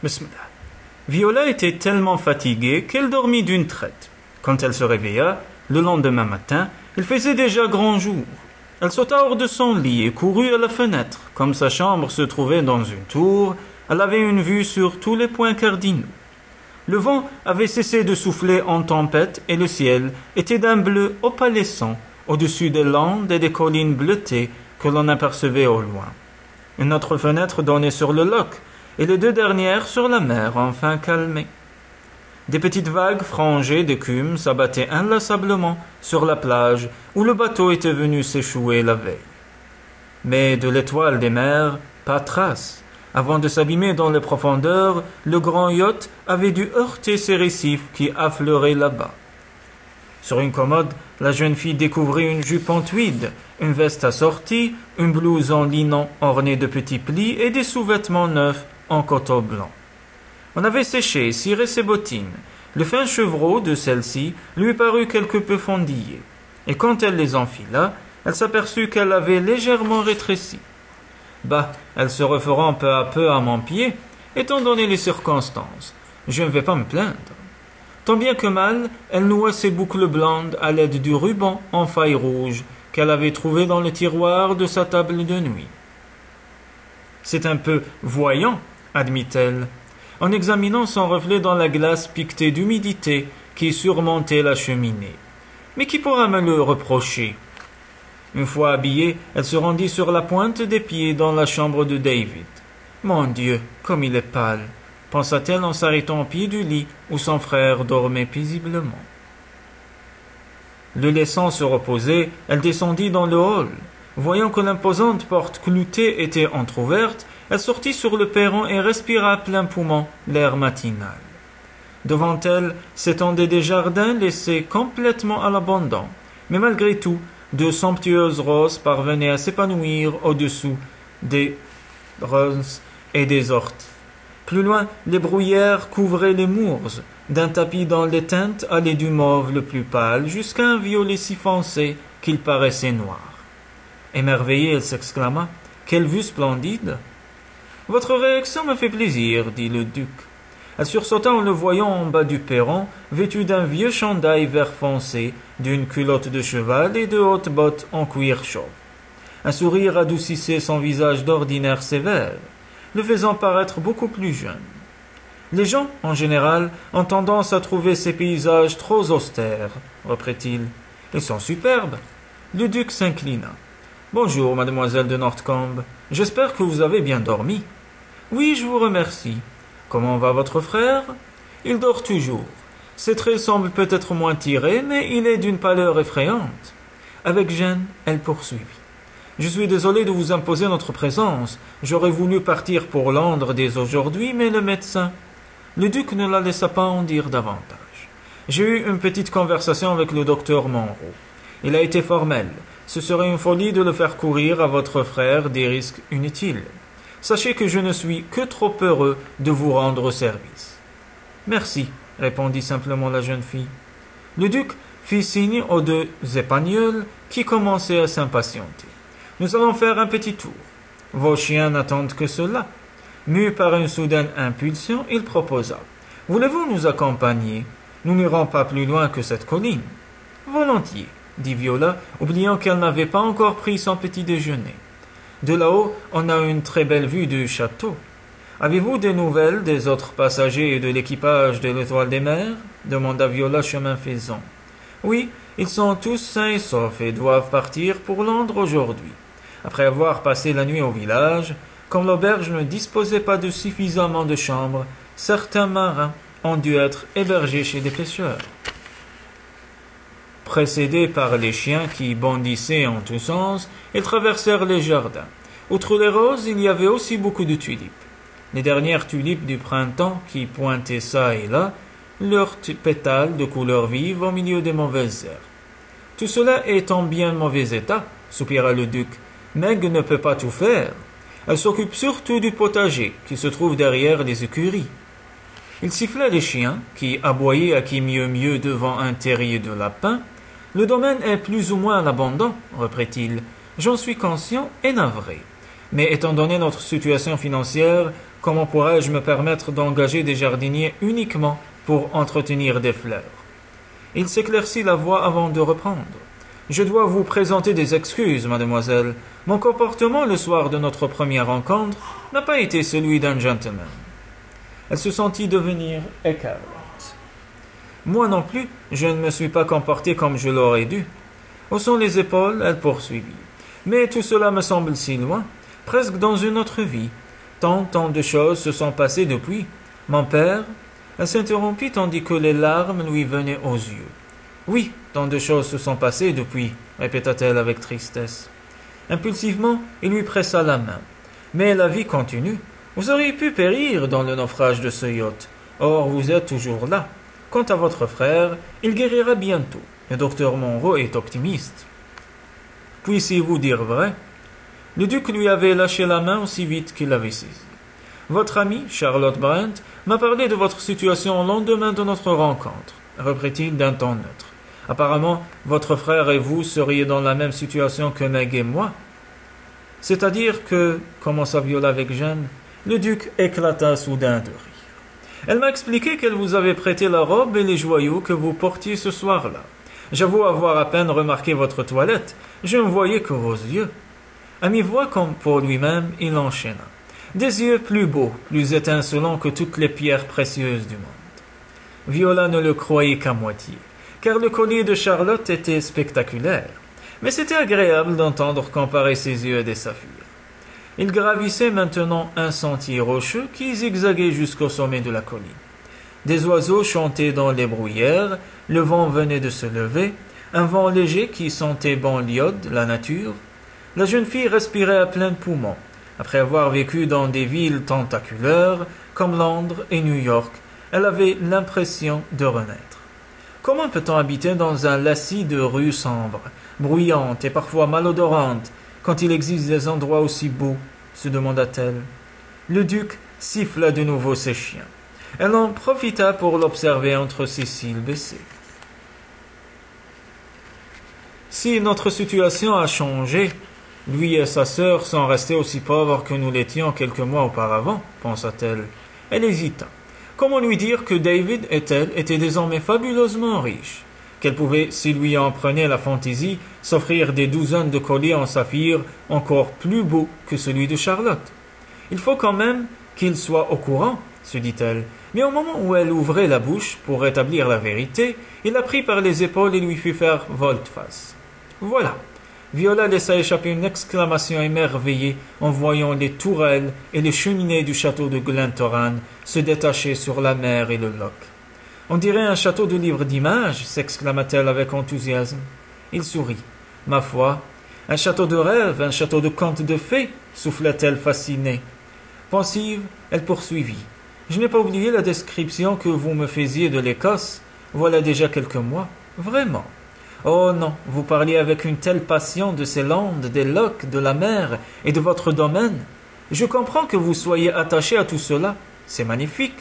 Bismillah. Viola était tellement fatiguée qu'elle dormit d'une traite. Quand elle se réveilla, le lendemain matin, il faisait déjà grand jour. Elle sauta hors de son lit et courut à la fenêtre. Comme sa chambre se trouvait dans une tour, elle avait une vue sur tous les points cardinaux. Le vent avait cessé de souffler en tempête et le ciel était d'un bleu opalescent au-dessus des landes et des collines bleutées que l'on apercevait au loin. Une autre fenêtre donnait sur le loch et les deux dernières sur la mer enfin calmée. Des petites vagues frangées d'écume s'abattaient inlassablement sur la plage où le bateau était venu s'échouer la veille. Mais de l'étoile des mers, pas trace. Avant de s'abîmer dans les profondeurs, le grand yacht avait dû heurter ces récifs qui affleuraient là-bas. Sur une commode, la jeune fille découvrit une jupe en tweed, une veste assortie, une blouse en linon ornée de petits plis et des sous-vêtements neufs en coton blanc. On avait séché et ciré ses bottines. Le fin chevreau de celle-ci lui parut quelque peu fendillé, et quand elle les enfila, elle s'aperçut qu'elle avait légèrement rétréci. Bah, elle se refera peu à peu à mon pied, étant donné les circonstances. Je ne vais pas me plaindre. Tant bien que mal, elle noua ses boucles blondes à l'aide du ruban en faille rouge qu'elle avait trouvé dans le tiroir de sa table de nuit. C'est un peu voyant, admit-elle, en examinant son reflet dans la glace piquetée d'humidité qui surmontait la cheminée. Mais qui pourra me le reprocher? Une fois habillée, elle se rendit sur la pointe des pieds dans la chambre de David. « Mon Dieu, comme il est pâle !» pensa-t-elle en s'arrêtant au pied du lit où son frère dormait paisiblement. Le laissant se reposer, elle descendit dans le hall. Voyant que l'imposante porte cloutée était entr'ouverte, elle sortit sur le perron et respira à plein poumon l'air matinal. Devant elle s'étendaient des jardins laissés complètement à l'abandon, mais malgré tout, de somptueuses roses parvenaient à s'épanouir au-dessous des roses et des orties. Plus loin, les bruyères couvraient les mours. D'un tapis dans les teintes allait du mauve le plus pâle jusqu'à un violet si foncé qu'il paraissait noir. Émerveillée, elle s'exclama « Quelle vue splendide !»« Votre réaction me fait plaisir, dit le duc. Elle sursauta en le voyant en bas du perron, vêtu d'un vieux chandail vert foncé, d'une culotte de cheval et de hautes bottes en cuir chauve. Un sourire adoucissait son visage d'ordinaire sévère, le faisant paraître beaucoup plus jeune. Les gens, en général, ont tendance à trouver ces paysages trop austères, reprit-il. Ils sont superbes. Le duc s'inclina. Bonjour, mademoiselle de Northcombe. J'espère que vous avez bien dormi. Oui, je vous remercie. Comment va votre frère? Il dort toujours. Ses traits semblent peut-être moins tirés, mais il est d'une pâleur effrayante. Avec gêne, elle poursuivit. Je suis désolé de vous imposer notre présence. J'aurais voulu partir pour Londres dès aujourd'hui, mais le médecin... Le duc ne la laissa pas en dire davantage. J'ai eu une petite conversation avec le docteur Monroe. Il a été formel. Ce serait une folie de le faire courir à votre frère des risques inutiles. Sachez que je ne suis que trop heureux de vous rendre service. Merci, répondit simplement la jeune fille. Le duc fit signe aux deux épagnols qui commençaient à s'impatienter. Nous allons faire un petit tour. Vos chiens n'attendent que cela. Mu par une soudaine impulsion, il proposa. Voulez-vous nous accompagner? Nous n'irons pas plus loin que cette colline. Volontiers, dit Viola, oubliant qu'elle n'avait pas encore pris son petit déjeuner. De là-haut, on a une très belle vue du château. Avez-vous des nouvelles des autres passagers et de l'équipage de l'Étoile des mers? Demanda Viola chemin faisant. Oui, ils sont tous sains et saufs et doivent partir pour Londres aujourd'hui. Après avoir passé la nuit au village, comme l'auberge ne disposait pas de suffisamment de chambres, certains marins ont dû être hébergés chez des pêcheurs. Précédés par les chiens qui bondissaient en tous sens, ils traversèrent les jardins. Outre les roses, il y avait aussi beaucoup de tulipes. Les dernières tulipes du printemps qui pointaient çà et là, leurs pétales de couleur vive au milieu des mauvaises herbes. Tout cela est en bien mauvais état, soupira le duc. Meg ne peut pas tout faire. Elle s'occupe surtout du potager qui se trouve derrière les écuries. Il siffla les chiens qui aboyaient à qui mieux devant un terrier de lapins. Le domaine est plus ou moins à l'abandon, reprit-il. J'en suis conscient et navré. Mais étant donné notre situation financière, comment pourrais-je me permettre d'engager des jardiniers uniquement pour entretenir des fleurs? Il s'éclaircit la voix avant de reprendre. Je dois vous présenter des excuses, mademoiselle. Mon comportement le soir de notre première rencontre n'a pas été celui d'un gentleman. Elle se sentit devenir écarlate. Moi non plus, je ne me suis pas comporté comme je l'aurais dû. Haussant les épaules, elle poursuivit. Mais tout cela me semble si loin, presque dans une autre vie. Tant de choses se sont passées depuis. Mon père... Elle s'interrompit tandis que les larmes lui venaient aux yeux. Oui, tant de choses se sont passées depuis, répéta-t-elle avec tristesse. Impulsivement, il lui pressa la main. Mais la vie continue. Vous auriez pu périr dans le naufrage de ce yacht. Or, vous êtes toujours là. Quant à votre frère, il guérira bientôt. Le docteur Monroe est optimiste. Puissiez-vous dire vrai? Le duc lui avait lâché la main aussi vite qu'il l'avait saisie. Votre amie, Charlotte Brent, m'a parlé de votre situation au lendemain de notre rencontre, reprit-il d'un ton neutre. Apparemment, votre frère et vous seriez dans la même situation que Meg et moi. C'est-à-dire que, commença Viola avec gêne, le duc éclata soudain de rire. Elle m'a expliqué qu'elle vous avait prêté la robe et les joyaux que vous portiez ce soir-là. J'avoue avoir à peine remarqué votre toilette, je ne voyais que vos yeux. À mi-voix comme pour lui-même, il enchaîna. Des yeux plus beaux, plus étincelants que toutes les pierres précieuses du monde. Viola ne le croyait qu'à moitié, car le collier de Charlotte était spectaculaire, mais c'était agréable d'entendre comparer ses yeux à des saphirs. Il gravissait maintenant un sentier rocheux qui zigzaguait jusqu'au sommet de la colline. Des oiseaux chantaient dans les bruyères, le vent venait de se lever, un vent léger qui sentait bon l'iode, la nature. La jeune fille respirait à pleins poumons. Après avoir vécu dans des villes tentaculaires comme Londres et New York, elle avait l'impression de renaître. Comment peut-on habiter dans un lacis de rues sombres, bruyantes et parfois malodorantes, quand il existe des endroits aussi beaux? Se demanda-t-elle. Le duc siffla de nouveau ses chiens. Elle en profita pour l'observer entre ses cils baissés. Si notre situation a changé, lui et sa sœur sont restés aussi pauvres que nous l'étions quelques mois auparavant, pensa-t-elle. Elle hésita. Comment lui dire que David et elle étaient désormais fabuleusement riches, qu'elle pouvait, s'il lui en prenait la fantaisie, s'offrir des douzaines de colliers en saphir encore plus beaux que celui de Charlotte. Il faut quand même qu'il soit au courant, se dit-elle, mais au moment où elle ouvrait la bouche pour rétablir la vérité, il la prit par les épaules et lui fit faire volte-face. Voilà. Viola laissa échapper une exclamation émerveillée en voyant les tourelles et les cheminées du château de Glentoran se détacher sur la mer et le loch. On dirait un château de livre d'images, s'exclama-t-elle avec enthousiasme. Il sourit. Ma foi, un château de rêve, un château de contes de fées, souffla-t-elle fascinée. Pensive, elle poursuivit. Je n'ai pas oublié la description que vous me faisiez de l'Écosse, voilà déjà quelques mois. Vraiment. Oh non, vous parliez avec une telle passion de ces landes, des lochs, de la mer et de votre domaine. Je comprends que vous soyez attaché à tout cela. C'est magnifique.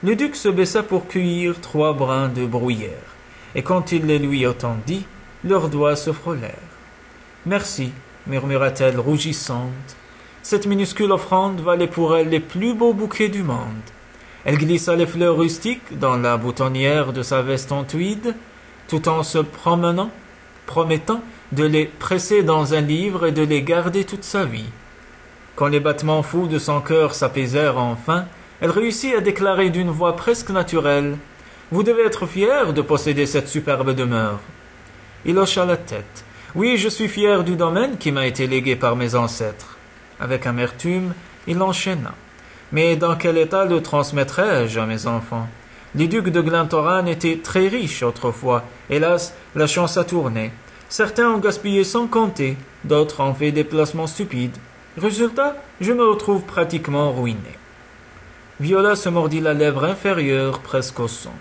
Le duc se baissa pour cueillir 3 brins de bruyère, et quand il les lui entendit, leurs doigts se frôlèrent. Merci, murmura-t-elle rougissante. Cette minuscule offrande valait pour elle les plus beaux bouquets du monde. Elle glissa les fleurs rustiques dans la boutonnière de sa veste en tweed, tout en se promettant de les presser dans un livre et de les garder toute sa vie. Quand les battements fous de son cœur s'apaisèrent enfin, elle réussit à déclarer d'une voix presque naturelle « Vous devez être fier de posséder cette superbe demeure. » Il hocha la tête. « Oui, je suis fier du domaine qui m'a été légué par mes ancêtres. » Avec amertume, il enchaîna. « Mais dans quel état le transmettrai-je à mes enfants ? Les ducs de Glentoran étaient très riches autrefois. Hélas, la chance a tourné. Certains ont gaspillé sans compter, d'autres ont fait des placements stupides. Résultat, je me retrouve pratiquement ruiné. » Viola se mordit la lèvre inférieure presque au son,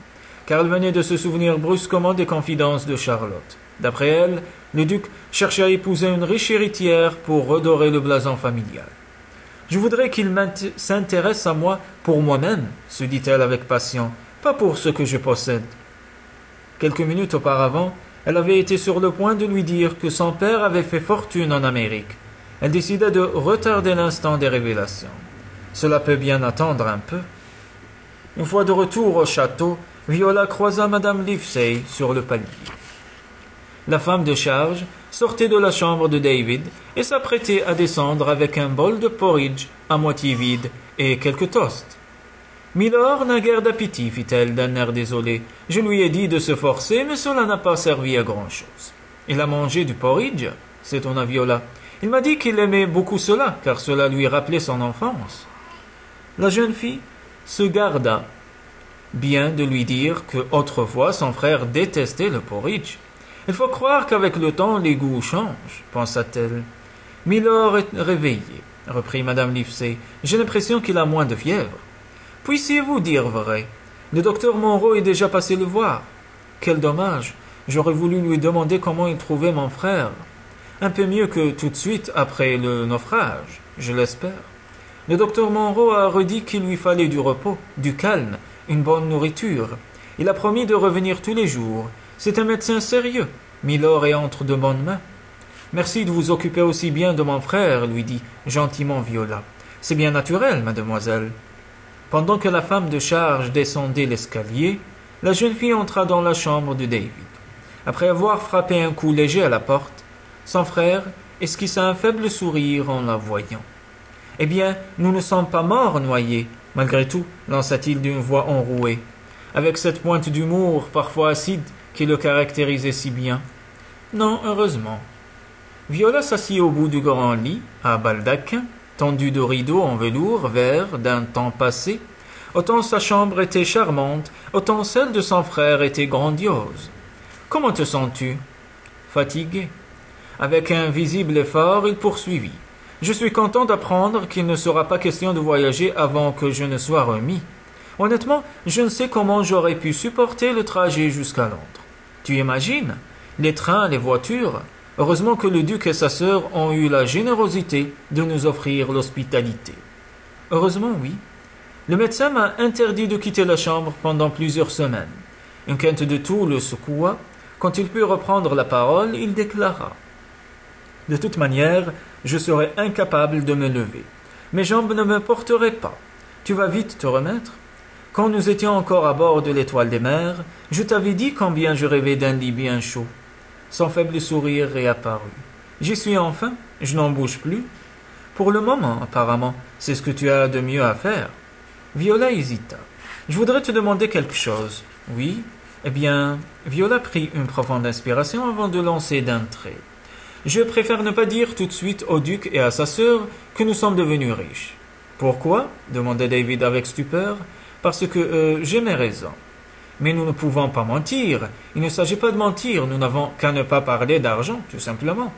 car elle venait de se souvenir brusquement des confidences de Charlotte. D'après elle, le duc cherchait à épouser une riche héritière pour redorer le blason familial. « Je voudrais qu'il s'intéresse à moi pour moi-même, se dit-elle avec passion, pas pour ce que je possède. » Quelques minutes auparavant, elle avait été sur le point de lui dire que son père avait fait fortune en Amérique. Elle décida de retarder l'instant des révélations. Cela peut bien attendre un peu. Une fois de retour au château, Viola croisa Madame Livesey sur le palier. La femme de charge sortait de la chambre de David et s'apprêtait à descendre avec un bol de porridge à moitié vide et quelques toasts. « Milord n'a guère d'appétit, fit-elle d'un air désolé. Je lui ai dit de se forcer, mais cela n'a pas servi à grand-chose. Il a mangé du porridge, s'étonna Viola. Il m'a dit qu'il aimait beaucoup cela, car cela lui rappelait son enfance. » La jeune fille se garda bien de lui dire que autrefois son frère détestait le porridge. Il faut croire qu'avec le temps les goûts changent, pensa-t-elle. Milord est réveillé, reprit Madame Livesey. J'ai l'impression qu'il a moins de fièvre. Puissiez-vous dire vrai? Le docteur Monroe est déjà passé le voir. Quel dommage. J'aurais voulu lui demander comment il trouvait mon frère. Un peu mieux que tout de suite après le naufrage, je l'espère. Le docteur Monroe a redit qu'il lui fallait du repos, du calme, une bonne nourriture. Il a promis de revenir tous les jours. C'est un médecin sérieux. Milord est entre de bonnes mains. Merci de vous occuper aussi bien de mon frère, lui dit gentiment Viola. C'est bien naturel, mademoiselle. Pendant que la femme de charge descendait l'escalier, la jeune fille entra dans la chambre de David. Après avoir frappé un coup léger à la porte, son frère esquissa un faible sourire en la voyant. « Eh bien, nous ne sommes pas morts noyés, malgré tout, lança-t-il d'une voix enrouée, avec cette pointe d'humour parfois acide qui le caractérisait si bien. « Non, heureusement. » Viola s'assit au bout du grand lit, à baldaquin, tendu de rideaux en velours vert d'un temps passé. Autant sa chambre était charmante, autant celle de son frère était grandiose. « Comment te sens-tu » ? Fatigué. Avec un visible effort, il poursuivit. « Je suis content d'apprendre qu'il ne sera pas question de voyager avant que je ne sois remis. Honnêtement, je ne sais comment j'aurais pu supporter le trajet jusqu'à Londres. Tu imagines? Les trains, les voitures. Heureusement que le duc et sa sœur ont eu la générosité de nous offrir l'hospitalité. » Heureusement, oui. Le médecin m'a interdit de quitter la chambre pendant plusieurs semaines. Une quinte de toux le secoua. Quand il put reprendre la parole, il déclara. « De toute manière, je serais incapable de me lever. Mes jambes ne me porteraient pas. Tu vas vite te remettre? Quand nous étions encore à bord de l'Étoile des mers, je t'avais dit combien je rêvais d'un lit bien chaud. » Son faible sourire réapparut. « J'y suis enfin, je n'en bouge plus. Pour le moment, apparemment, c'est ce que tu as de mieux à faire. » Viola hésita. « Je voudrais te demander quelque chose. »« Oui. » Eh bien, Viola prit une profonde inspiration avant de lancer d'un trait. « Je préfère ne pas dire tout de suite au duc et à sa sœur que nous sommes devenus riches. »« Pourquoi » demanda David avec stupeur. « Parce que j'ai mes raisons. » Mais nous ne pouvons pas mentir. Il ne s'agit pas de mentir, nous n'avons qu'à ne pas parler d'argent, tout simplement.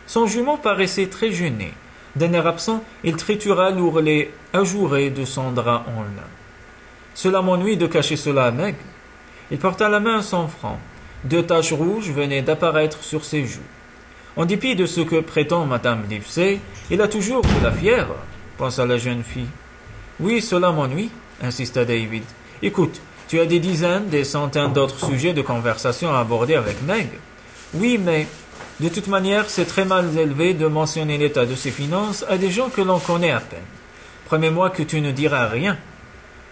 Son jumeau paraissait très gêné. D'un air absent, il tritura l'ourlet ajouré de son drap en lin. « Cela m'ennuie de cacher cela à Meg. » Il porta la main à son front. 2 taches rouges venaient d'apparaître sur ses joues. En dépit de ce que prétend Madame Livesey, il a toujours de la fièvre, pensa la jeune fille. Oui, cela m'ennuie, insista David. Écoute, tu as des dizaines, des centaines d'autres sujets de conversation à aborder avec Meg. Oui, mais de toute manière, c'est très mal élevé de mentionner l'état de ses finances à des gens que l'on connaît à peine. Promets-moi que tu ne diras rien.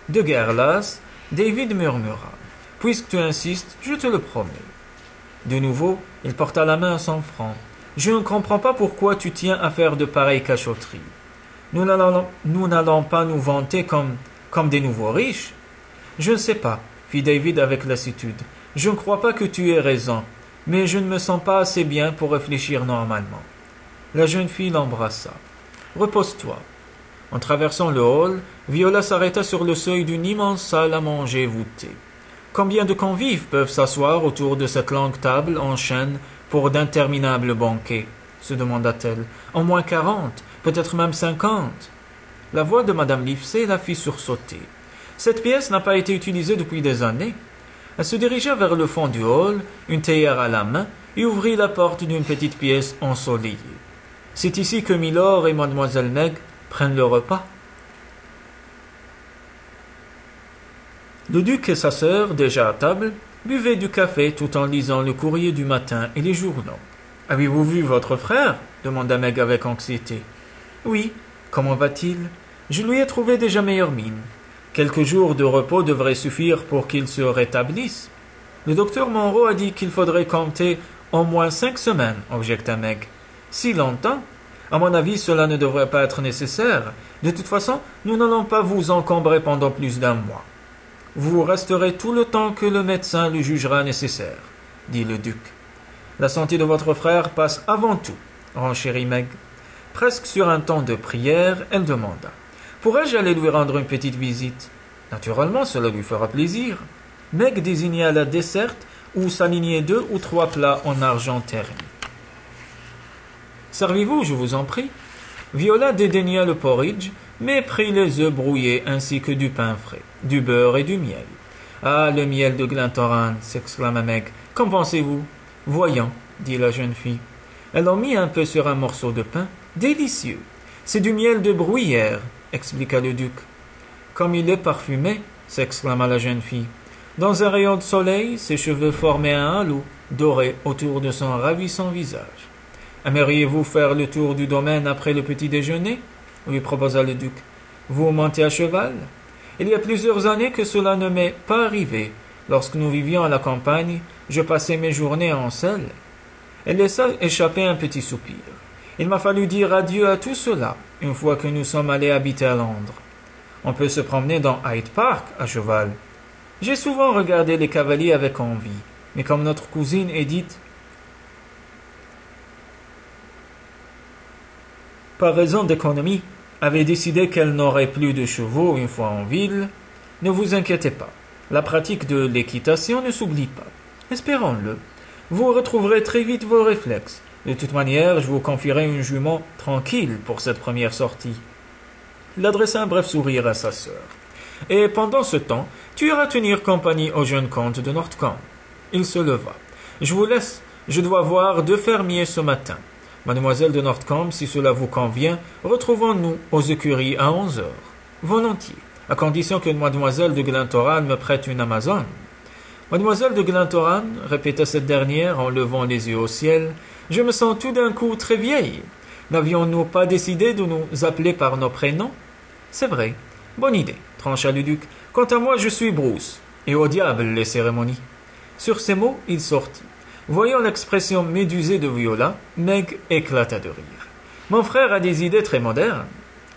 De guerre lasse, David murmura. Puisque tu insistes, je te le promets. De nouveau, il porta la main à son front. Je ne comprends pas pourquoi tu tiens à faire de pareilles cachotteries. Nous n'allons pas nous vanter comme des nouveaux riches. Je ne sais pas, fit David avec lassitude. Je ne crois pas que tu aies raison, mais je ne me sens pas assez bien pour réfléchir normalement. La jeune fille l'embrassa. Repose-toi. En traversant le hall, Viola s'arrêta sur le seuil d'une immense salle à manger voûtée. Combien de convives peuvent s'asseoir autour de cette longue table en chêne pour d'interminables banquets, se demanda-t-elle. Au moins 40, peut-être même 50. La voix de Madame Livesey la fit sursauter. Cette pièce n'a pas été utilisée depuis des années. Elle se dirigea vers le fond du hall, une théière à la main, et ouvrit la porte d'une petite pièce ensoleillée. C'est ici que Milord et Mademoiselle Meg prennent le repas. Le duc et sa sœur, déjà à table, buvaient du café tout en lisant le courrier du matin et les journaux. Avez-vous vu votre frère demanda Meg avec anxiété. Oui. Comment va-t-il? Je lui ai trouvé déjà meilleure mine. Quelques jours de repos devraient suffire pour qu'il se rétablisse. Le docteur Monroe a dit qu'il faudrait compter au moins 5 semaines, objecta Meg. Si longtemps? À mon avis, cela ne devrait pas être nécessaire. De toute façon, nous n'allons pas vous encombrer pendant plus d'un mois. Vous resterez tout le temps que le médecin le jugera nécessaire, dit le duc. La santé de votre frère passe avant tout, renchérit Meg. Presque sur un ton de prière, elle demanda. Pourrais-je aller lui rendre une petite visite? Naturellement, cela lui fera plaisir. Meg désigna la desserte où s'alignaient 2 ou 3 plats en argent terni. Servez-vous, je vous en prie. Viola dédaigna le porridge, mais prit les œufs brouillés ainsi que du pain frais, du beurre et du miel. Ah, le miel de Glentoran, s'exclama Meg. Qu'en pensez-vous? Voyons, dit la jeune fille. Elle en mit un peu sur un morceau de pain. Délicieux. C'est du miel de bruyère, expliqua le duc. Comme il est parfumé, s'exclama la jeune fille. Dans un rayon de soleil, ses cheveux formaient un halo doré autour de son ravissant visage. Aimeriez-vous faire le tour du domaine après le petit déjeuner? Lui proposa le duc. Vous montez à cheval? Il y a plusieurs années que cela ne m'est pas arrivé. Lorsque nous vivions à la campagne, je passais mes journées en selle. Elle laissa échapper un petit soupir. Il m'a fallu dire adieu à tout cela, une fois que nous sommes allés habiter à Londres. On peut se promener dans Hyde Park à cheval. J'ai souvent regardé les cavaliers avec envie, mais comme notre cousine Edith, par raison d'économie, avait décidé qu'elle n'aurait plus de chevaux une fois en ville, ne vous inquiétez pas. La pratique de l'équitation ne s'oublie pas. Espérons-le. Vous retrouverez très vite vos réflexes. De toute manière, je vous confierai une jument tranquille pour cette première sortie. Il adressa un bref sourire à sa sœur. Et pendant ce temps, tu iras tenir compagnie au jeune comte de Northcombe. Il se leva. Je vous laisse. Je dois voir 2 fermiers ce matin. Mademoiselle de Northcombe, si cela vous convient, retrouvons-nous aux écuries à 11 heures. Volontiers, à condition que mademoiselle de Glentoran me prête une amazone. Mademoiselle de Glentoran, répéta cette dernière en levant les yeux au ciel, je me sens tout d'un coup très vieille. N'avions-nous pas décidé de nous appeler par nos prénoms? C'est vrai. Bonne idée, trancha le duc. Quant à moi, je suis Bruce. Et au diable les cérémonies. Sur ces mots, il sortit. Voyant l'expression médusée de Viola, Meg éclata de rire. Mon frère a des idées très modernes.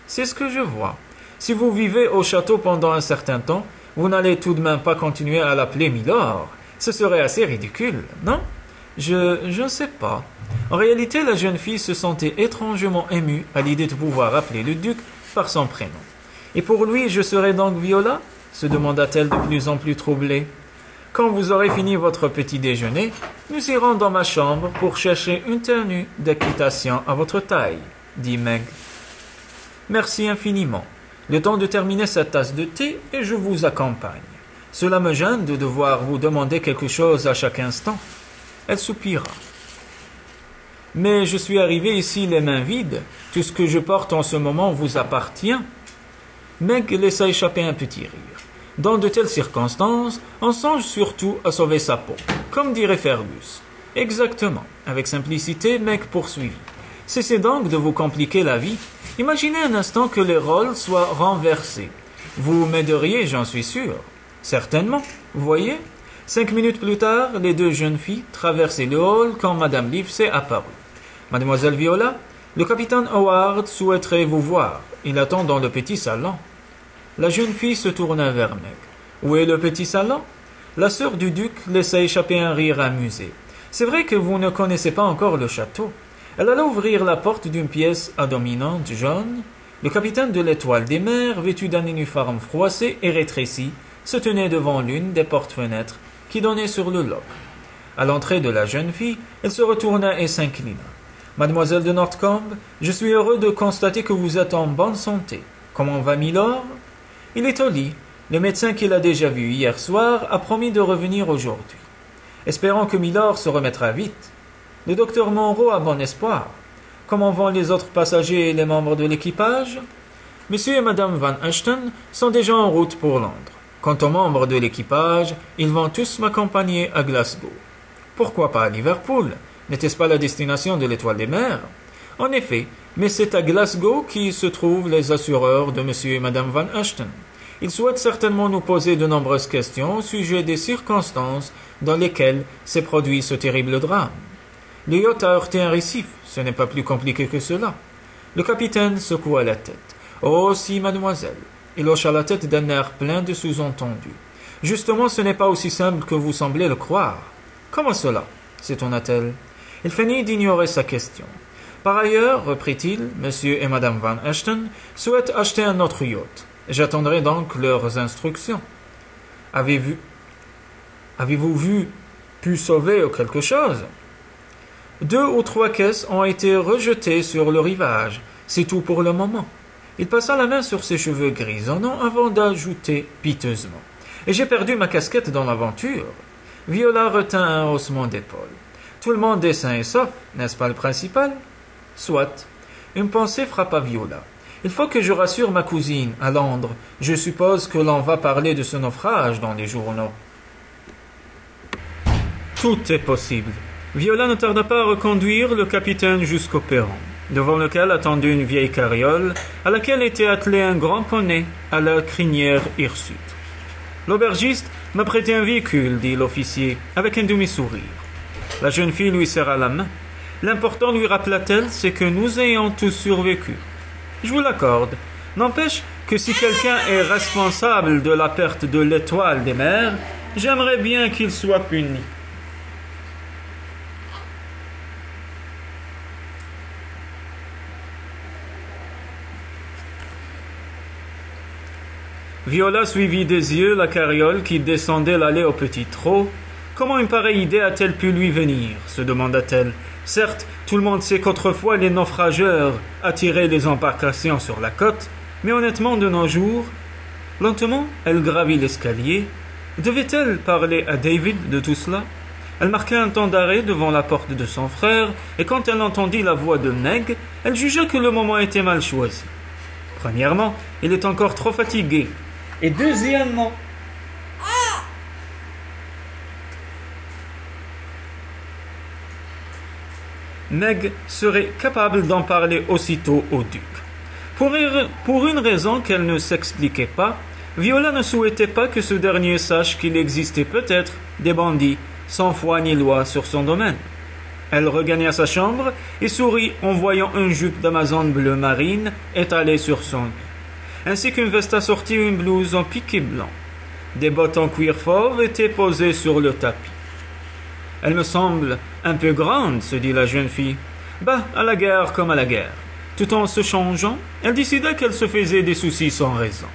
C'est ce que je vois. Si vous vivez au château pendant un certain temps, vous n'allez tout de même pas continuer à l'appeler Milord. Ce serait assez ridicule, non? Je ne sais pas. En réalité, la jeune fille se sentait étrangement émue à l'idée de pouvoir appeler le duc par son prénom. Et pour lui, je serai donc Viola? Se demanda-t-elle de plus en plus troublée. Quand vous aurez fini votre petit déjeuner, nous irons dans ma chambre pour chercher une tenue d'équitation à votre taille, dit Meg. Merci infiniment. Le temps de terminer cette tasse de thé et je vous accompagne. Cela me gêne de devoir vous demander quelque chose à chaque instant. Elle soupira. Mais je suis arrivé ici les mains vides. Tout ce que je porte en ce moment vous appartient. Meg laissa échapper un petit rire. Dans de telles circonstances, on songe surtout à sauver sa peau, comme dirait Fergus. Exactement. Avec simplicité, Meg poursuivit. Cessez donc de vous compliquer la vie. Imaginez un instant que les rôles soient renversés. Vous m'aideriez, j'en suis sûr. Certainement. Vous voyez? 5 minutes plus tard, les 2 jeunes filles traversaient le hall quand Madame Livesey apparut. Mademoiselle Viola, le capitaine Howard souhaiterait vous voir. Il attend dans le petit salon. La jeune fille se tourna vers Meg. Où est le petit salon? La sœur du duc laissa échapper un rire amusé. C'est vrai que vous ne connaissez pas encore le château. Elle alla ouvrir la porte d'une pièce à dominante jaune. Le capitaine de l'Étoile des mers, vêtu d'un uniforme froissé et rétréci, se tenait devant l'une des portes-fenêtres qui donnait sur le loch. À l'entrée de la jeune fille, elle se retourna et s'inclina. Mademoiselle de Northcombe, je suis heureux de constater que vous êtes en bonne santé. Comment va Milord? Il est au lit. Le médecin qu'il a déjà vu hier soir a promis de revenir aujourd'hui. Espérons que Milord se remettra vite. Le docteur Monroe a bon espoir. Comment vont les autres passagers et les membres de l'équipage? Monsieur et Madame Van Ashton sont déjà en route pour Londres. Quant aux membres de l'équipage, ils vont tous m'accompagner à Glasgow. Pourquoi pas à Liverpool? N'était-ce pas la destination de l'Étoile des Mers? En effet, mais c'est à Glasgow qu'y se trouvent les assureurs de M. et Mme Van Ashton. Ils souhaitent certainement nous poser de nombreuses questions au sujet des circonstances dans lesquelles s'est produit ce terrible drame. Le yacht a heurté un récif, ce n'est pas plus compliqué que cela. Le capitaine secoua la tête. Oh si, mademoiselle. Il hocha la tête d'un air plein de sous-entendus. Justement, ce n'est pas aussi simple que vous semblez le croire. Comment cela? s'étonna-t-elle. Il feignit d'ignorer sa question. Par ailleurs, reprit-il, monsieur et madame Van Ashton souhaitent acheter un autre yacht. J'attendrai donc leurs instructions. Avez-vous pu sauver quelque chose? 2 ou 3 caisses ont été rejetées sur le rivage. C'est tout pour le moment. Il passa la main sur ses cheveux grisonnants avant d'ajouter piteusement. Et j'ai perdu ma casquette dans l'aventure. Viola retint un haussement d'épaule. Tout le monde est sain et sauf, n'est-ce pas le principal? Soit. Une pensée frappa Viola. Il faut que je rassure ma cousine à Londres. Je suppose que l'on va parler de ce naufrage dans les journaux. Tout est possible. Viola ne tarda pas à reconduire le capitaine jusqu'au perron, devant lequel attendait une vieille carriole, à laquelle était attelé un grand poney à la crinière hirsute. L'aubergiste m'a prêté un véhicule, dit l'officier, avec un demi-sourire. La jeune fille lui serra la main. L'important, lui rappela-t-elle, c'est que nous ayons tous survécu. Je vous l'accorde. N'empêche que si quelqu'un est responsable de la perte de l'Étoile des Mers, j'aimerais bien qu'il soit puni. Viola suivit des yeux la carriole qui descendait l'allée au petit trot. Comment une pareille idée a-t-elle pu lui venir? Se demanda-t-elle. Certes, tout le monde sait qu'autrefois les naufrageurs attiraient les embarcations sur la côte, mais honnêtement de nos jours, lentement, elle gravit l'escalier. Devait-elle parler à David de tout cela? Elle marqua un temps d'arrêt devant la porte de son frère, et quand elle entendit la voix de Meg, elle jugea que le moment était mal choisi. Premièrement, il est encore trop fatigué. Et deuxièmement, Meg serait capable d'en parler aussitôt au duc. Pour une raison qu'elle ne s'expliquait pas, Viola ne souhaitait pas que ce dernier sache qu'il existait peut-être des bandits sans foi ni loi sur son domaine. Elle regagna sa chambre et sourit en voyant une jupe d'amazone bleu marine étalée sur son lit, ainsi qu'une veste assortie et une blouse en piqué blanc. Des bottes en cuir fauve étaient posées sur le tapis. « Elle me semble un peu grande, se dit la jeune fille. Bah, à la guerre comme à la guerre. » Tout en se changeant, elle décida qu'elle se faisait des soucis sans raison.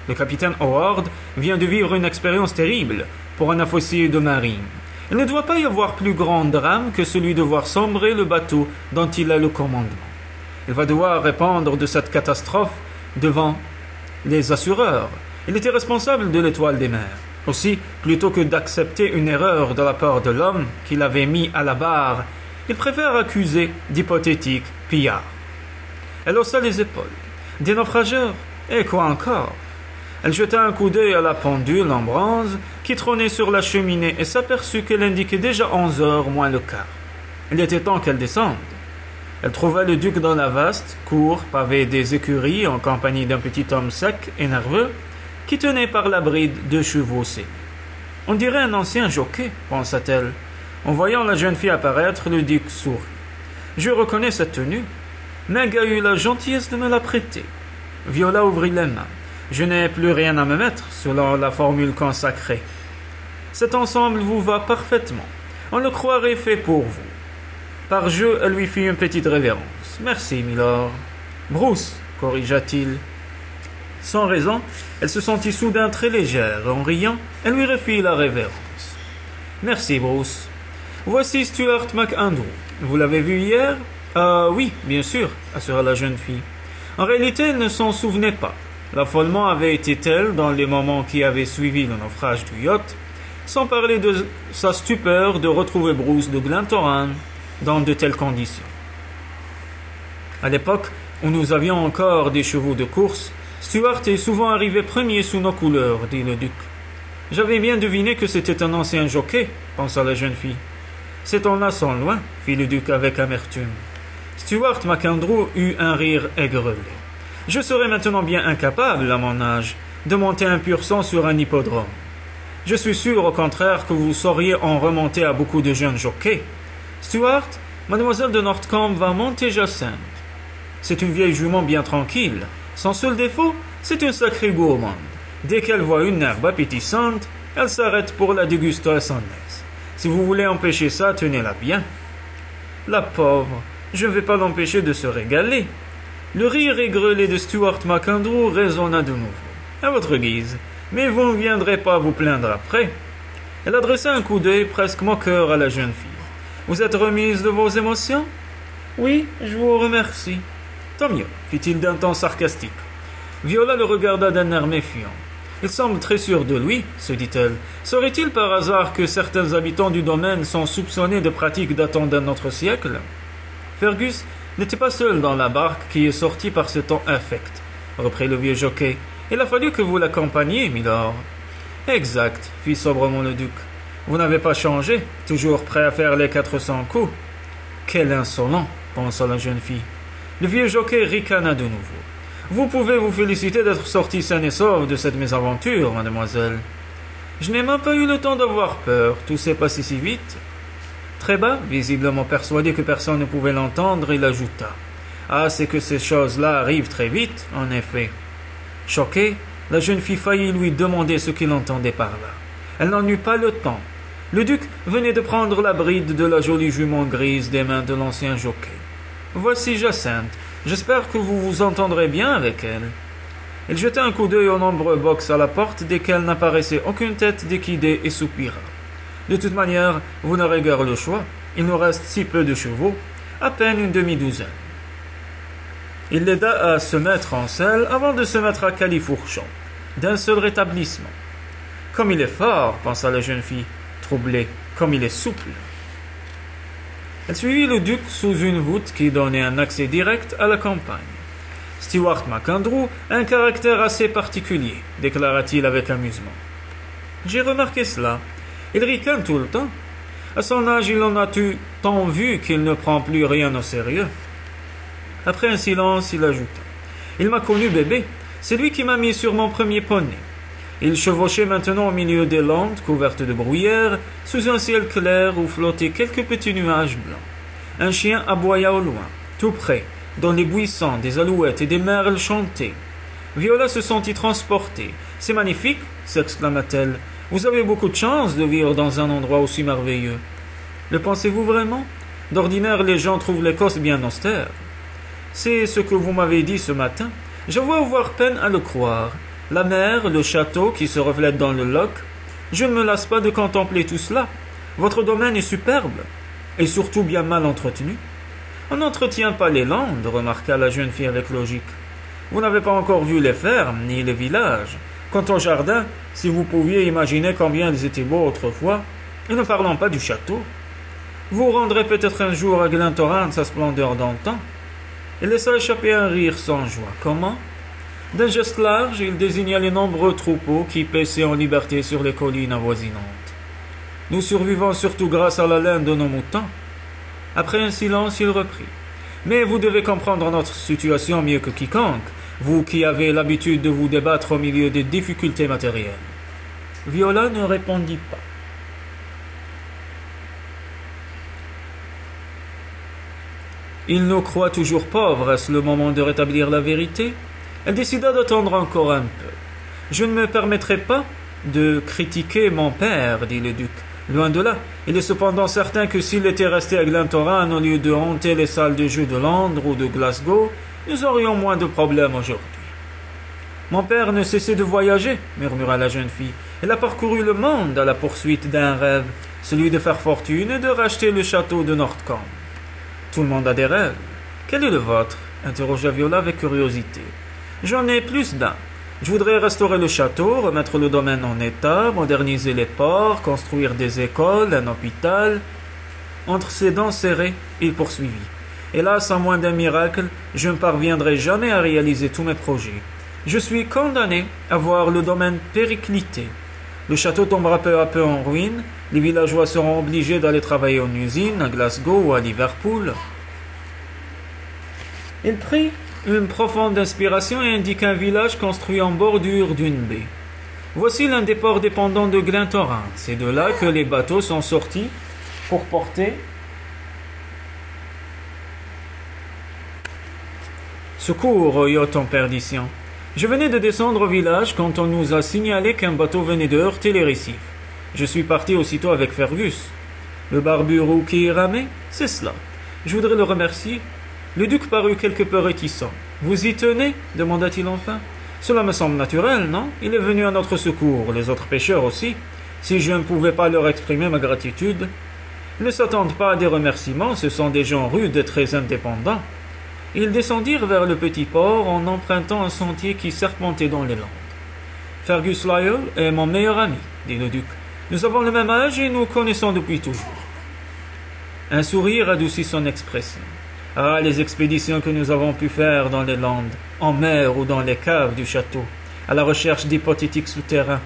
Le capitaine Howard vient de vivre une expérience terrible pour un officier de marine. Il ne doit pas y avoir plus grand drame que celui de voir sombrer le bateau dont il a le commandement. Il va devoir répondre de cette catastrophe devant les assureurs. Il était responsable de l'Étoile des Mers. Aussi, plutôt que d'accepter une erreur de la part de l'homme qu'il avait mis à la barre, il préfère accuser d'hypothétiques pillards. Elle haussa les épaules. Des naufrageurs? Et quoi encore? Elle jeta un coup d'œil à la pendule en bronze qui trônait sur la cheminée et s'aperçut qu'elle indiquait déjà 11 heures moins le quart. Il était temps qu'elle descende. Elle trouva le duc dans la vaste cour pavée des écuries en compagnie d'un petit homme sec et nerveux qui tenait par la bride 2 chevaux saignés. On dirait un ancien jockey, pensa-t-elle. En voyant la jeune fille apparaître, le duc sourit. Je reconnais cette tenue. Meg a eu la gentillesse de me la prêter. Viola ouvrit les mains. Je n'ai plus rien à me mettre, selon la formule consacrée. Cet ensemble vous va parfaitement. On le croirait fait pour vous. Par jeu, elle lui fit une petite révérence. Merci, milord. Bruce, corrigea-t-il. Sans raison, elle se sentit soudain très légère. En riant, elle lui refit la révérence. Merci, Bruce. Voici Stuart McAndrew. Vous l'avez vu hier? Oui, bien sûr, assura la jeune fille. En réalité, elle ne s'en souvenait pas. L'affolement avait été tel dans les moments qui avaient suivi le naufrage du yacht, sans parler de sa stupeur de retrouver Bruce de Glentoran dans de telles conditions. À l'époque où nous avions encore des chevaux de course, Stuart est souvent arrivé premier sous nos couleurs, dit le duc. J'avais bien deviné que c'était un ancien jockey, pensa la jeune fille. Ces temps-là sont loin, fit le duc avec amertume. Stuart McAndrew eut un rire aigrelé. Je serais maintenant bien incapable, à mon âge, de monter un pur sang sur un hippodrome. Je suis sûr, au contraire, que vous sauriez en remonter à beaucoup de jeunes jockeys. Stuart, mademoiselle de Northcombe va monter Jacinthe. C'est une vieille jument bien tranquille. Son seul défaut, c'est une sacrée gourmande. Dès qu'elle voit une herbe appétissante, elle s'arrête pour la déguster à son aise. Si vous voulez empêcher ça, tenez-la bien. La pauvre, je ne vais pas l'empêcher de se régaler. Le rire aigrelé de Stuart McAndrew résonna de nouveau. À votre guise, mais vous ne viendrez pas vous plaindre après. Elle adressa un coup d'œil presque moqueur à la jeune fille. Vous êtes remise de vos émotions? Oui, je vous remercie. Tant mieux, fit-il d'un ton sarcastique. Viola le regarda d'un air méfiant. Il semble très sûr de lui, se dit-elle. Saurait-il par hasard que certains habitants du domaine sont soupçonnés de pratiques datant d'un autre siècle? Fergus n'était pas seul dans la barque qui est sortie par ce ton infect, reprit le vieux jockey. Il a fallu que vous l'accompagniez, milord. Exact, fit sobrement le duc. Vous n'avez pas changé, toujours prêt à faire les 400 coups. Quel insolent, pensa la jeune fille. Le vieux jockey ricana de nouveau. Vous pouvez vous féliciter d'être sorti sain et sauf de cette mésaventure, mademoiselle. Je n'ai même pas eu le temps d'avoir peur, tout s'est passé si vite. Très bas, visiblement persuadé que personne ne pouvait l'entendre, il ajouta. Ah, c'est que ces choses-là arrivent très vite, en effet. Choquée, la jeune fille faillit lui demander ce qu'il entendait par là. Elle n'en eut pas le temps. Le duc venait de prendre la bride de la jolie jument grise des mains de l'ancien jockey. Voici Jacinthe. J'espère que vous vous entendrez bien avec elle. Il jeta un coup d'œil aux nombreux box à la porte desquels n'apparaissait aucune tête d'équidé et soupira. De toute manière, vous n'aurez guère le choix. Il nous reste si peu de chevaux, à peine une demi-douzaine. Il l'aida à se mettre en selle avant de se mettre à califourchon, d'un seul rétablissement. Comme il est fort, pensa la jeune fille, troublée, comme il est souple. Elle suivit le duc sous une voûte qui donnait un accès direct à la campagne. Stuart McAndrew a un caractère assez particulier, déclara-t-il avec amusement. J'ai remarqué cela. Il ricane tout le temps. À son âge, il en a eu tant vu qu'il ne prend plus rien au sérieux. Après un silence, il ajouta. Il m'a connu bébé. C'est lui qui m'a mis sur mon premier poney. Il chevauchait maintenant au milieu des landes couvertes de bruyère, sous un ciel clair où flottaient quelques petits nuages blancs. Un chien aboya au loin, tout près, dans les buissons, des alouettes et des merles chantaient. Viola se sentit transportée. « C'est magnifique !» s'exclama-t-elle. « Vous avez beaucoup de chance de vivre dans un endroit aussi merveilleux. » Le pensez-vous vraiment? D'ordinaire, les gens trouvent l'Écosse bien austère. C'est ce que vous m'avez dit ce matin. J'avoue avoir peine à le croire. La mer, le château qui se reflète dans le loch. Je ne me lasse pas de contempler tout cela. Votre domaine est superbe, et surtout bien mal entretenu. On n'entretient pas les landes, remarqua la jeune fille avec logique. Vous n'avez pas encore vu les fermes, ni les villages. Quant au jardin, si vous pouviez imaginer combien ils étaient beaux autrefois, et ne parlons pas du château. Vous rendrez peut-être un jour à Glentoran sa splendeur d'antan. Il laissa échapper un rire sans joie. Comment? D'un geste large, il désigna les nombreux troupeaux qui paissaient en liberté sur les collines avoisinantes. Nous survivons surtout grâce à la laine de nos moutons. Après un silence, il reprit. Mais vous devez comprendre notre situation mieux que quiconque, vous qui avez l'habitude de vous débattre au milieu des difficultés matérielles. Viola ne répondit pas. Il nous croit toujours pauvres, est-ce le moment de rétablir la vérité? Elle décida d'attendre encore un peu. Je ne me permettrai pas de critiquer mon père, dit le duc. Loin de là, il est cependant certain que s'il était resté à Glentoran au lieu de hanter les salles de jeu de Londres ou de Glasgow, nous aurions moins de problèmes aujourd'hui. Mon père ne cessait de voyager, murmura la jeune fille. Il a parcouru le monde à la poursuite d'un rêve, celui de faire fortune et de racheter le château de Northcombe. Tout le monde a des rêves. Quel est le vôtre? Interrogea Viola avec curiosité. J'en ai plus d'un. Je voudrais restaurer le château, remettre le domaine en état, moderniser les ports, construire des écoles, un hôpital. Entre ses dents serrées, il poursuivit. Hélas, à moins d'un miracle, je ne parviendrai jamais à réaliser tous mes projets. Je suis condamné à voir le domaine péricliter. Le château tombera peu à peu en ruine, Les villageois seront obligés d'aller travailler en usine à Glasgow ou à Liverpool. Il prit une profonde inspiration et indiqua un village construit en bordure d'une baie. Voici l'un des ports dépendants de Glentoran. C'est de là que les bateaux sont sortis pour porter secours aux yachts en perdition. Je venais de descendre au village quand on nous a signalé qu'un bateau venait de heurter les récifs. Je suis parti aussitôt avec Fergus. Le barbu roux qui ramait, c'est cela. Je voudrais le remercier. Le duc parut quelque peu réticent. Vous y tenez demanda-t-il enfin. Cela me semble naturel, non? Il est venu à notre secours, les autres pêcheurs aussi. Si je ne pouvais pas leur exprimer ma gratitude. Ils ne s'attendent pas à des remerciements, ce sont des gens rudes et très indépendants. Ils descendirent vers le petit port en empruntant un sentier qui serpentait dans les landes. Fergus Lyall est mon meilleur ami, dit le duc. Nous avons le même âge et nous connaissons depuis toujours. Un sourire adoucit son expression. Ah, les expéditions que nous avons pu faire dans les landes, en mer ou dans les caves du château, à la recherche d'hypothétiques souterrains.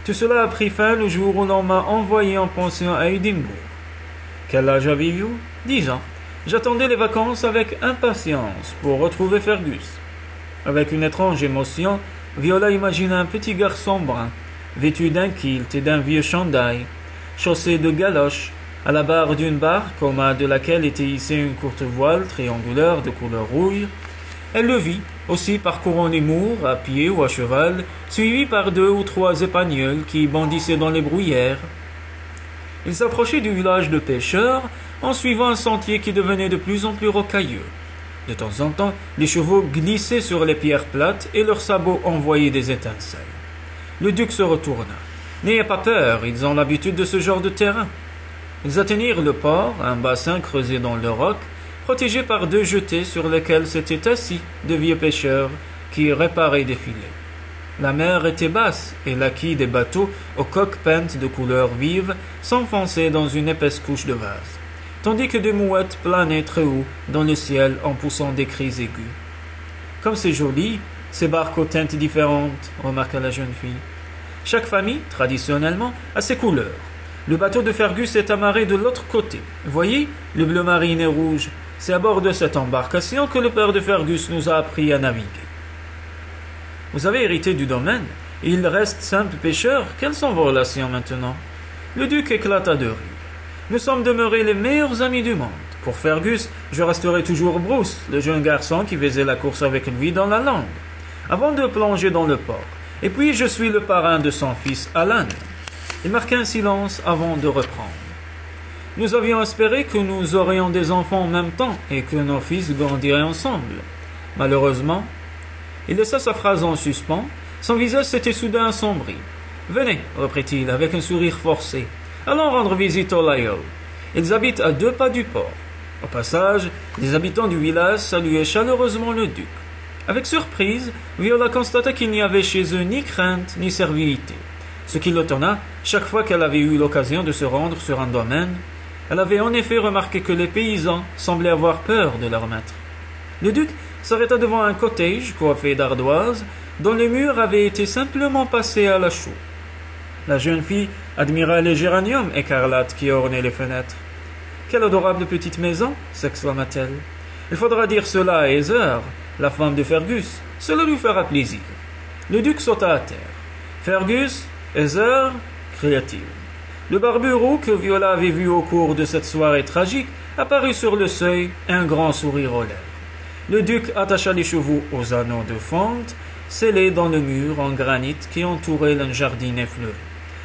Tout cela a pris fin le jour où l'on m'a envoyé en pension à Édimbourg. Quel âge avez-vous? 10 ans. J'attendais les vacances avec impatience pour retrouver Fergus. Avec une étrange émotion, Viola imagina un petit garçon brun, vêtu d'un kilt et d'un vieux chandail, chaussé de galoches, à la barre d'une barque au mât de laquelle était hissée une courte voile triangulaire de couleur rouille. Elle le vit, aussi parcourant les moors, à pied ou à cheval, suivi par 2 ou 3 épagnols qui bondissaient dans les bruyères. Il s'approchait du village de pêcheurs en suivant un sentier qui devenait de plus en plus rocailleux. De temps en temps, les chevaux glissaient sur les pierres plates et leurs sabots envoyaient des étincelles. Le duc se retourna. « N'ayez pas peur, ils ont l'habitude de ce genre de terrain. » Ils atteignirent le port, un bassin creusé dans le roc, protégé par 2 jetées sur lesquelles s'étaient assis de vieux pêcheurs qui réparaient des filets. La mer était basse et la quille des bateaux, aux coques peintes de couleurs vives, s'enfonçait dans une épaisse couche de vase, tandis que des mouettes planaient très haut dans le ciel en poussant des cris aigus. « Comme c'est joli, ces barques aux teintes différentes, remarqua la jeune fille. Chaque famille, traditionnellement, a ses couleurs. Le bateau de Fergus est amarré de l'autre côté. Voyez, le bleu marine et rouge. C'est à bord de cette embarcation que le père de Fergus nous a appris à naviguer. Vous avez hérité du domaine, et il reste simple pêcheur. Quelles sont vos relations maintenant? Le duc éclata de rire. Nous sommes demeurés les meilleurs amis du monde. Pour Fergus, je resterai toujours Bruce, le jeune garçon qui faisait la course avec lui dans la lande, avant de plonger dans le port. Et puis je suis le parrain de son fils Alan. Il marqua un silence avant de reprendre. Nous avions espéré que nous aurions des enfants en même temps et que nos fils grandiraient ensemble. Malheureusement, il laissa sa phrase en suspens. Son visage s'était soudain assombri. « Venez, reprit-il avec un sourire forcé. Allons rendre visite aux Lyall. Ils habitent à 2 pas du port. » Au passage, les habitants du village saluaient chaleureusement le duc. Avec surprise, Viola constata qu'il n'y avait chez eux ni crainte ni servilité. Ce qui l'étonna chaque fois qu'elle avait eu l'occasion de se rendre sur un domaine. Elle avait en effet remarqué que les paysans semblaient avoir peur de leur maître. Le duc s'arrêta devant un cottage coiffé d'ardoises dont les murs avaient été simplement passés à la chaux. La jeune fille admira les géraniums écarlates qui ornaient les fenêtres. « Quelle adorable petite maison !» s'exclama-t-elle. « Il faudra dire cela à Heather, la femme de Fergus. Cela lui fera plaisir. » Le duc sauta à terre. « Fergus, Heather » cria-t-il. Le barbu roux que Viola avait vu au cours de cette soirée tragique apparut sur le seuil, un grand sourire aux lèvres. Le duc attacha les chevaux aux anneaux de fonte, scellés dans le mur en granit qui entourait un jardinet fleuri,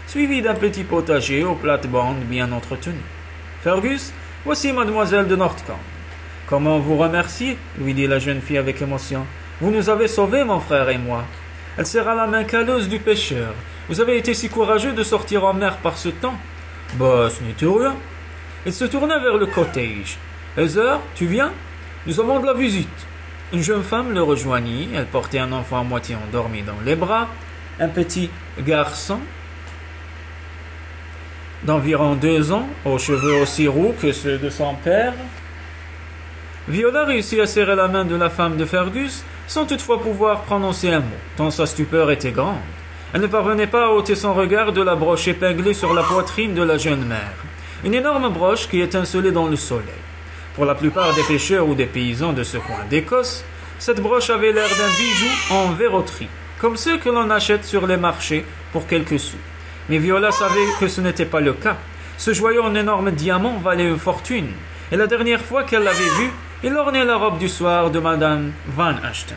suivi d'un petit potager aux plates-bandes bien entretenu. « Fergus, voici mademoiselle de Northcombe. »« Comment vous remercier ?» lui dit la jeune fille avec émotion. « Vous nous avez sauvés, mon frère et moi. » Elle serra la main calleuse du pêcheur. « Vous avez été si courageux de sortir en mer par ce temps. »« Bah, ce n'était rien. » Il se tourna vers le cottage. « Heather, tu viens? Nous avons de la visite. » Une jeune femme le rejoignit. Elle portait un enfant à moitié endormi dans les bras. Un petit garçon d'environ 2 ans, aux cheveux aussi roux que ceux de son père. Viola réussit à serrer la main de la femme de Fergus, sans toutefois pouvoir prononcer un mot, tant sa stupeur était grande. Elle ne parvenait pas à ôter son regard de la broche épinglée sur la poitrine de la jeune mère. Une énorme broche qui étincelait dans le soleil. Pour la plupart des pêcheurs ou des paysans de ce coin d'Écosse, cette broche avait l'air d'un bijou en verroterie, comme ceux que l'on achète sur les marchés pour quelques sous. Mais Viola savait que ce n'était pas le cas. Ce joyau en énorme diamant valait une fortune, et la dernière fois qu'elle l'avait vu, il ornait la robe du soir de Madame Van Ashton.